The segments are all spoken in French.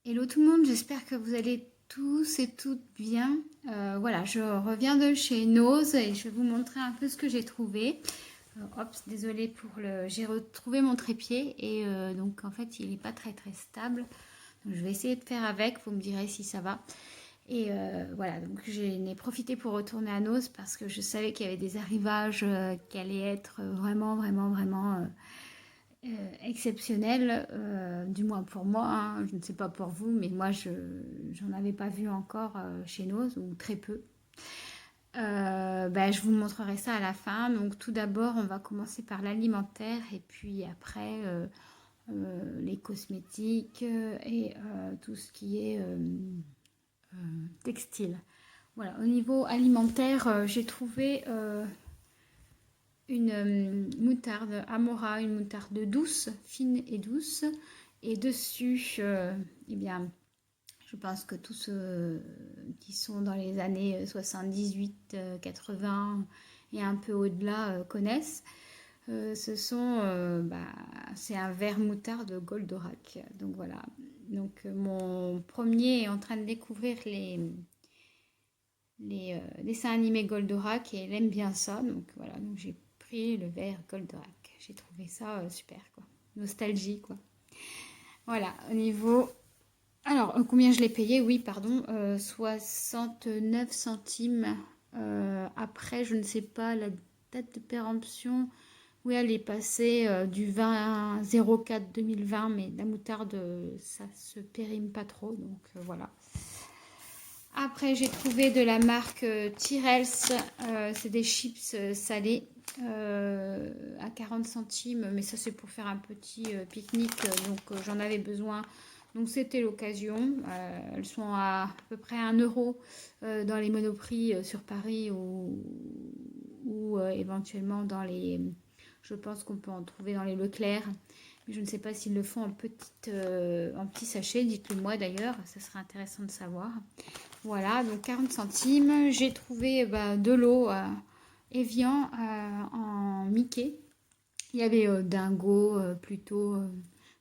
Hello tout le monde, j'espère que vous allez tous et toutes bien. Voilà, je reviens de chez Nose et je vais vous montrer un peu ce que j'ai trouvé. Hop, désolée pour le... J'ai retrouvé mon trépied et donc en fait il n'est pas très stable. Donc, je vais essayer de faire avec, vous me direz si ça va. Et voilà, donc j'en ai profité pour retourner à Nose parce que je savais qu'il y avait des arrivages qui allaient être vraiment exceptionnel, du moins pour moi, hein. Je ne sais pas pour vous, mais moi j'en avais pas vu encore chez Nose, ou très peu. Je vous montrerai ça à la fin. Donc tout d'abord, on va commencer par l'alimentaire et puis après les cosmétiques et tout ce qui est textile. Voilà, au niveau alimentaire, j'ai trouvé une moutarde Amora, une moutarde douce, fine et douce. Et dessus, eh bien, je pense que tous ceux qui sont dans les années 78, 80 et un peu au-delà connaissent. C'est un verre moutarde Goldorak. Donc voilà. Donc mon premier est en train de découvrir les dessins animés Goldorak et elle aime bien ça. Donc voilà, donc j'ai pris le verre Goldorak. J'ai trouvé ça super quoi. Nostalgie quoi. Voilà, au niveau... Alors, combien je l'ai payé? Oui, pardon, 69 centimes. Après, je ne sais pas, la date de péremption, oui, elle est passée du 20 04 2020, mais la moutarde, ça se périme pas trop, donc voilà. Après, j'ai trouvé de la marque Tyrells, c'est des chips salés à 40 centimes, mais ça c'est pour faire un petit pique-nique, donc j'en avais besoin. Donc c'était l'occasion. Elles sont à peu près 1 € dans les Monoprix sur Paris ou éventuellement dans les... Je pense qu'on peut en trouver dans les Leclerc. Mais je ne sais pas s'ils le font en petits sachets. Dites-le moi d'ailleurs, ça serait intéressant de savoir. Voilà, donc 40 centimes. J'ai trouvé de l'eau Evian en Mickey. Il y avait Dingo, plutôt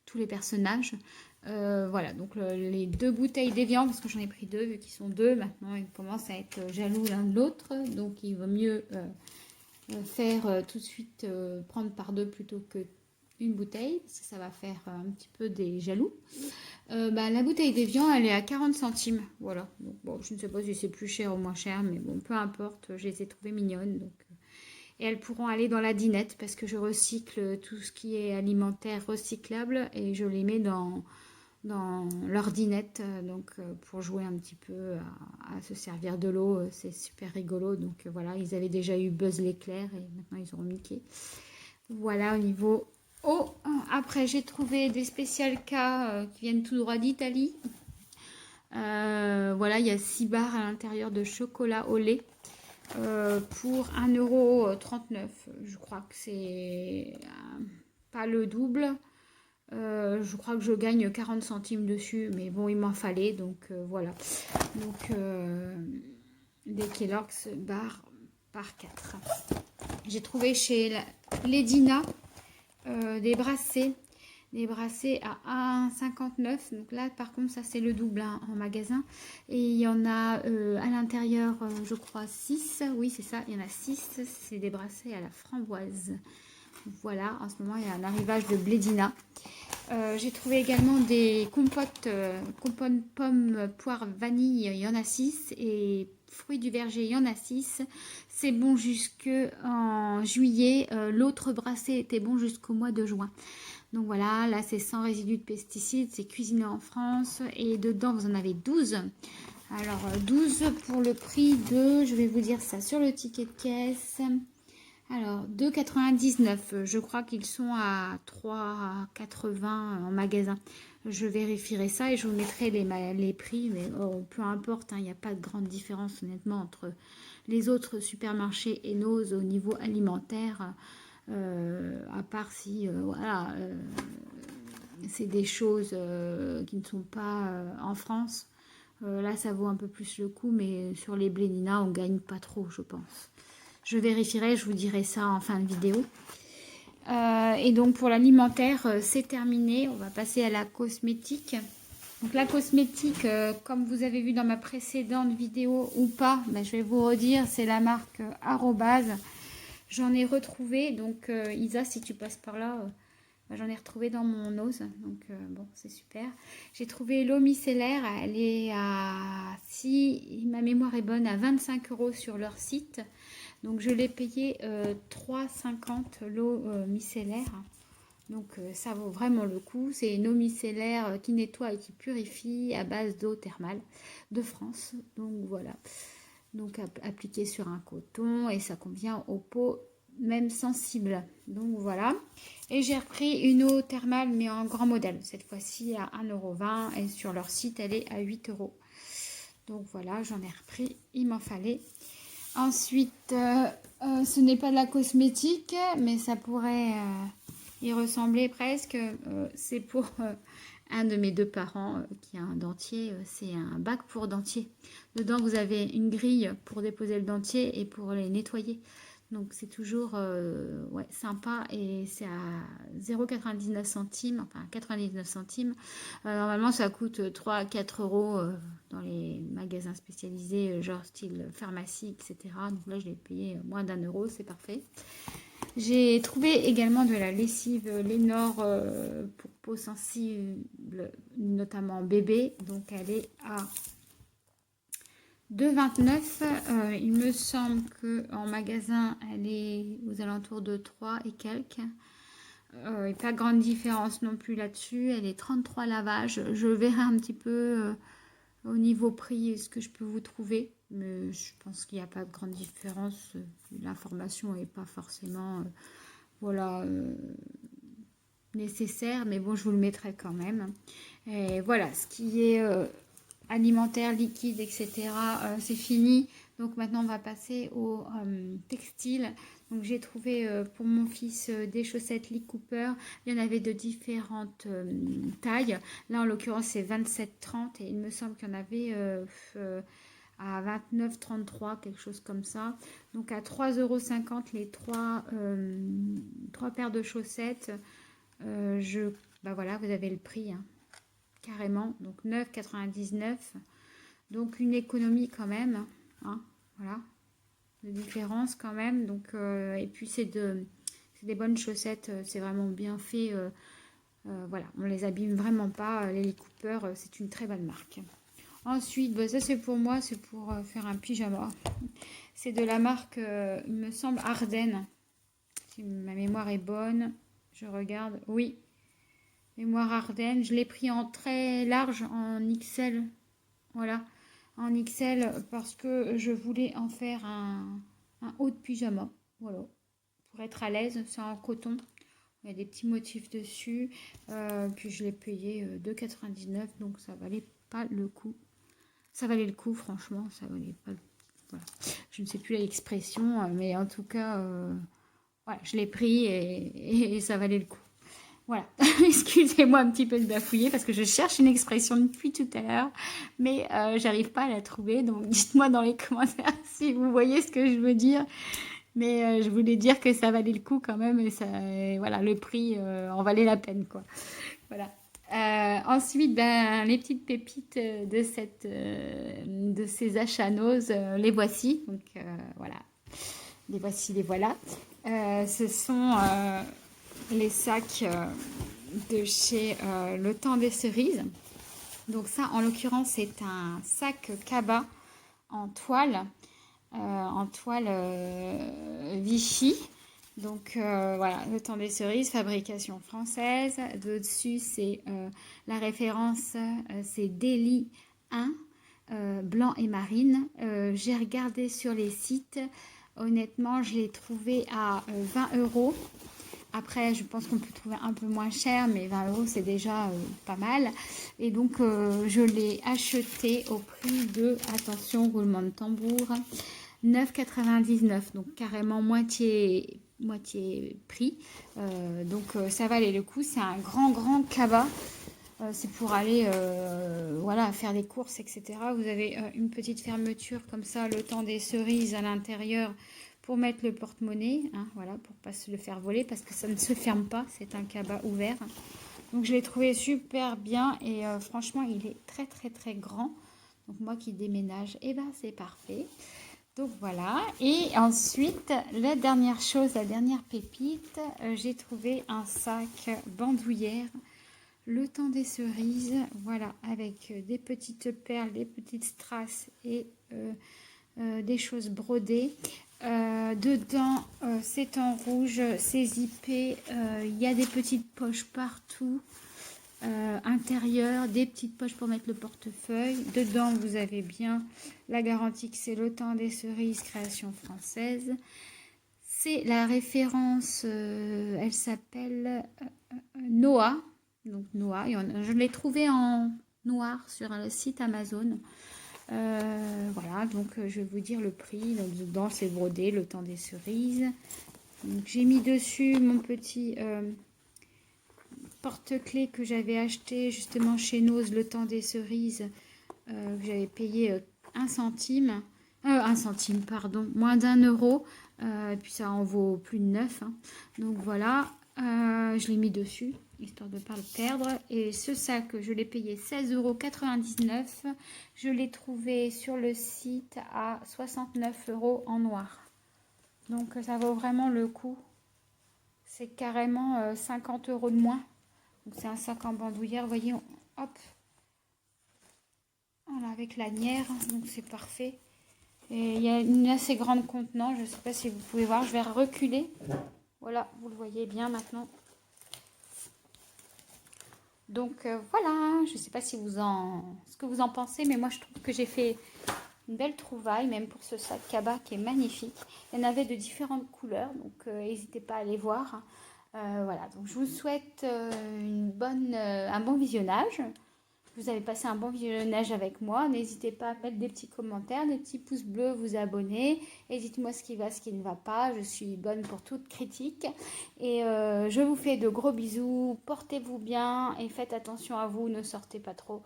tous les personnages. Voilà, donc les 2 bouteilles d'Evian, parce que j'en ai pris 2, vu qu'ils sont 2. Maintenant, ils commencent à être jaloux l'un de l'autre. Donc, il vaut mieux faire tout de suite prendre par 2 plutôt que une bouteille, parce que ça va faire un petit peu des jaloux. La bouteille d'Evian, elle est à 40 centimes. Voilà. Donc, bon, je ne sais pas si c'est plus cher ou moins cher, mais bon, peu importe. Je les ai trouvées mignonnes. Donc, et elles pourront aller dans la dinette parce que je recycle tout ce qui est alimentaire recyclable et je les mets dans leur dinette. Donc, pour jouer un petit peu à se servir de l'eau, c'est super rigolo. Donc, voilà, ils avaient déjà eu Buzz l'éclair et maintenant ils auront Mickey. Voilà au niveau eau. Après, j'ai trouvé des spécial cas qui viennent tout droit d'Italie. Voilà, il y a 6 barres à l'intérieur de chocolat au lait pour 1,39 €. Je crois que c'est pas le double. Je crois que je gagne 40 centimes dessus, mais bon, il m'en fallait, donc voilà. Donc, des Kellogg's barres par 4. J'ai trouvé chez Ledina des brassées à 1,59 €. Donc là, par contre, ça c'est le double hein, en magasin. Et il y en a à l'intérieur, je crois, 6. Oui, c'est ça, il y en a 6. C'est des brassées à la framboise. Voilà, en ce moment, il y a un arrivage de Blédina. J'ai trouvé également des compotes pommes, poire, vanille, il y en a 6. Et fruits du verger, il y en a 6. C'est bon jusqu'en juillet. L'autre brassée était bon jusqu'au mois de juin. Donc voilà, là c'est sans résidus de pesticides, c'est cuisiné en France. Et dedans, vous en avez 12. Alors 12 pour le prix de, je vais vous dire ça sur le ticket de caisse. Alors, 2,99. Je crois qu'ils sont à 3,80 en magasin. Je vérifierai ça et je vous mettrai les prix. Mais peu importe, hein, il n'y a pas de grande différence honnêtement entre les autres supermarchés et nos au niveau alimentaire. À part si, voilà, c'est des choses qui ne sont pas en France. Là, ça vaut un peu plus le coup, mais sur les Blénina, on gagne pas trop, je pense. Je vérifierai, je vous dirai ça en fin de vidéo. Et donc pour l'alimentaire, c'est terminé. On va passer à la cosmétique. Donc la cosmétique, comme vous avez vu dans ma précédente vidéo ou pas, ben, je vais vous redire, c'est la marque Arobase. J'en ai retrouvé, donc Isa, si tu passes par là, ben, j'en ai retrouvé dans mon ose, donc bon, c'est super. J'ai trouvé l'eau micellaire, elle est à, si ma mémoire est bonne, à 25 € sur leur site. Donc je l'ai payé 3,50 l'eau micellaire. Donc ça vaut vraiment le coup. C'est une eau micellaire qui nettoie et qui purifie à base d'eau thermale de France. Donc voilà. Donc appliqué sur un coton et ça convient aux peaux même sensibles. Donc voilà. Et j'ai repris une eau thermale mais en grand modèle. Cette fois-ci à 1,20 € et sur leur site elle est à 8 €. Donc voilà, j'en ai repris. Il m'en fallait. Ensuite, ce n'est pas de la cosmétique, mais ça pourrait y ressembler presque. C'est pour un de mes deux parents qui a un dentier. C'est un bac pour dentier. Dedans, vous avez une grille pour déposer le dentier et pour les nettoyer. Donc, c'est toujours ouais, sympa et c'est à 0,99 centimes, enfin 99 centimes. Normalement, ça coûte 3 à 4 € dans les magasins spécialisés, genre style pharmacie, etc. Donc là, je l'ai payé moins d'1 €, c'est parfait. J'ai trouvé également de la lessive Lénore pour peau sensible, notamment bébé. Donc elle est à 2,29 €. Il me semble qu'en magasin, elle est aux alentours de 3 et quelques. Et pas grande différence non plus là-dessus. Elle est 33 lavages. Je verrai un petit peu au niveau prix ce que je peux vous trouver. Mais je pense qu'il n'y a pas de grande différence. L'information n'est pas forcément voilà, nécessaire. Mais bon, je vous le mettrai quand même. Et voilà, ce qui est alimentaire, liquide, etc. C'est fini. Donc maintenant, on va passer au textile. Donc j'ai trouvé pour mon fils des chaussettes Lee Cooper. Il y en avait de différentes tailles. Là, en l'occurrence, c'est 27-30 et il me semble qu'il y en avait à 29,33, quelque chose comme ça. Donc à 3,50 € les trois paires de chaussettes. Bah voilà, vous avez le prix. Hein. Carrément, donc 9,99. Donc une économie quand même, hein, voilà, de différence quand même. Donc et puis c'est des bonnes chaussettes, c'est vraiment bien fait. Voilà, on les abîme vraiment pas. Les Lee Cooper, c'est une très bonne marque. Ensuite, bah, ça c'est pour moi, c'est pour faire un pyjama. C'est de la marque, il me semble, Ardennes. Si ma mémoire est bonne, je regarde. Oui, mémoire Ardennes. Je l'ai pris en très large, en XL. Voilà, en XL parce que je voulais en faire un haut de pyjama. Voilà, pour être à l'aise. C'est en coton. Il y a des petits motifs dessus. Puis je l'ai payé 2,99. Donc ça valait pas le coup. Ça valait le coup, franchement. Ça valait pas le coup. Voilà. Je ne sais plus l'expression, mais en tout cas, voilà, je l'ai pris et ça valait le coup. Voilà, excusez-moi un petit peu de bafouiller parce que je cherche une expression depuis tout à l'heure, mais j'arrive pas à la trouver. Donc dites-moi dans les commentaires si vous voyez ce que je veux dire. Mais je voulais dire que ça valait le coup quand même et ça, voilà, le prix en valait la peine, quoi. Voilà. Ensuite, ben, les petites pépites de ces achats Nose, les voici. Donc voilà, les voici, les voilà. Ce sont les sacs de chez Le Temps des Cerises. Donc ça, en l'occurrence, c'est un sac cabas en toile Vichy. Donc voilà, Le Temps des Cerises, fabrication française. Dessus, c'est la référence, c'est Daily 1, blanc et marine. J'ai regardé sur les sites. Honnêtement, je l'ai trouvé à 20 €. Après, je pense qu'on peut trouver un peu moins cher, mais 20 € c'est déjà pas mal. Et donc, je l'ai acheté au prix de, attention, roulement de tambour, 9,99. Donc, carrément moitié prix. Donc, ça valait le coup. C'est un grand cabas. C'est pour aller voilà, faire des courses, etc. Vous avez une petite fermeture comme ça, Le Temps des Cerises à l'intérieur pour mettre le porte-monnaie, hein, voilà, pour pas se le faire voler parce que ça ne se ferme pas, c'est un cabas ouvert. Donc je l'ai trouvé super bien et franchement il est très très très grand. Donc moi qui déménage, et ben c'est parfait. Donc voilà. Et ensuite, la dernière chose, la dernière pépite, j'ai trouvé un sac bandoulière. Le temps des cerises, voilà, avec des petites perles, des petites strass et des choses brodées. Dedans, c'est en rouge, c'est zippé, il y a des petites poches partout. Intérieur, des petites poches pour mettre le portefeuille. Dedans, vous avez bien la garantie que c'est le temps des cerises, création française. C'est la référence, elle s'appelle Noah. Donc Noah, je l'ai trouvé en noir sur le site Amazon. Voilà, donc je vais vous dire le prix. Donc, dedans, c'est brodé, le temps des cerises. Donc j'ai mis dessus mon petit porte-clés que j'avais acheté justement chez Nose le temps des cerises, que j'avais payé 1 centime. 1 centime, pardon, moins d'1 euro. Et puis ça en vaut plus de 9. Hein. Donc voilà, je l'ai mis dessus, histoire de ne pas le perdre. Et ce sac, je l'ai payé 16,99 €. Je l'ai trouvé sur le site à 69 € en noir. Donc ça vaut vraiment le coup. C'est carrément 50 € de moins. Donc c'est un sac en bandoulière, vous voyez, hop. Voilà, avec lanière, donc c'est parfait. Et il y a une assez grande contenant, je ne sais pas si vous pouvez voir, je vais reculer. Voilà, vous le voyez bien maintenant. Donc voilà, je ne sais pas si ce que vous en pensez, mais moi je trouve que j'ai fait une belle trouvaille, même pour ce sac cabas qui est magnifique. Il y en avait de différentes couleurs, donc n'hésitez pas à aller voir. Voilà, donc je vous souhaite un bon visionnage. Vous avez passé un bon visionnage avec moi. N'hésitez pas à mettre des petits commentaires, des petits pouces bleus, vous abonner. Et dites-moi ce qui va, ce qui ne va pas. Je suis bonne pour toute critique. Et je vous fais de gros bisous. Portez-vous bien et faites attention à vous. Ne sortez pas trop.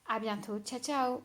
À bientôt. Ciao, ciao.